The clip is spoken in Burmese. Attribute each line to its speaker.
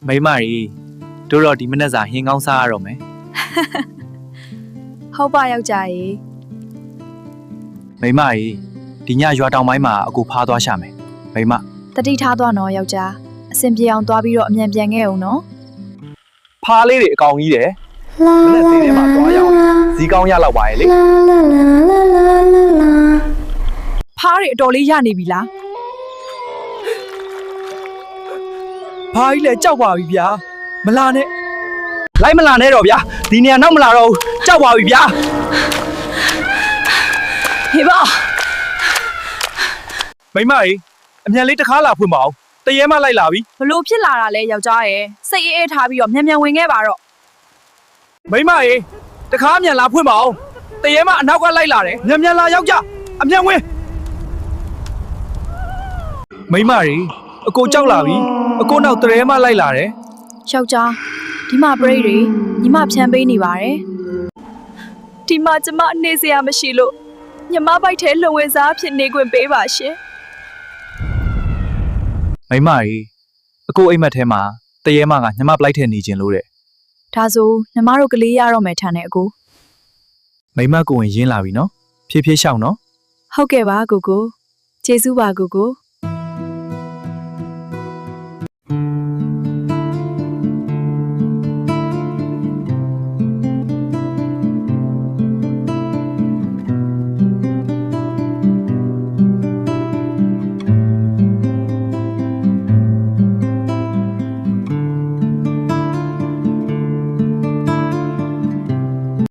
Speaker 1: မိမကြီးတို့တော့ဒီမနေ့စာဟင်းကောင်းစားရတော့မယ်
Speaker 2: ဟုတ်ပါယောက်ျားရေ
Speaker 1: မိမကြီးဒီညရွာတောင်ပိုင်းမှာအကူဖားသွားရှာမယ်မိမ
Speaker 2: တတိထားသွားနော်ယောက်ျားအဆင်ပြေအောင်သွားပြီးတော့အမြန်ပြန်ခဲ့အောင်နော်
Speaker 1: ဖားလေးတွေအကောင်ကြီးတယ်မနေ့ဈေးထဲမှာသွားရောက်ဈေးကောင်းရလောက်ပါရဲ့လေ
Speaker 2: ဖားတွေအတော်လေးရနေပြီလား
Speaker 1: ဖားကြီးလည်းကြောက်ပါပြီဗျာမလာနဲ့လိုက်မလာနဲ့တော့ဗျာဒီနေရာနောက်မလာတော့ဘူးကြောက်ပါပြီဗျာ
Speaker 2: ဟေးပါ
Speaker 1: မိမကြီးအမြန်လေးတစ်ခါလာဖွင့်ပါအောင်တရေမလိုက်လာပြီ
Speaker 2: ဘလို့ဖြစ်လာတာလဲယောက်ျားရေစိတ်အေးထားပြီးတော့မြန်မြန်ဝင်ခဲ့ပါတော့
Speaker 1: မိမကြီးတစ်ခါအမြန်လာဖွင့်ပါအောင်တရေမအနောက်ကလိုက်လာတယ်မြန်မြန်လာယောက်ျားအမြန်ဝင်မိမကြီးအကိုကြောက်လာပြီအကိုနောက်တရေမလိုက်လာတယ်
Speaker 2: ယောက်ျားဒီမှာပရိတ်တွေညီမဖြန်းပေးနေပါတယ်ဒီမှာကျမနေစရာမရှိလို့ညီမဘိုက်ထဲလုံဝင်စားဖြစ်နေခွင့်ပေးပါရှင်
Speaker 1: မိမကြီးအကိုအိမ်မက်ထဲမှာတရေမကညမပလိုက်ထဲနေခြင်းလို့တဲ့
Speaker 2: ဒါဆိုညီမတို့ကလေးရတော့မယ်ထန်တဲ့အကို
Speaker 1: မိမကိုဝင်ရင်းလာပြီနော်ဖြည်းဖြည်းရှောက်နော်
Speaker 2: ဟုတ်ကဲ့ပါကိုကိုကျေးဇူးပါကိုကို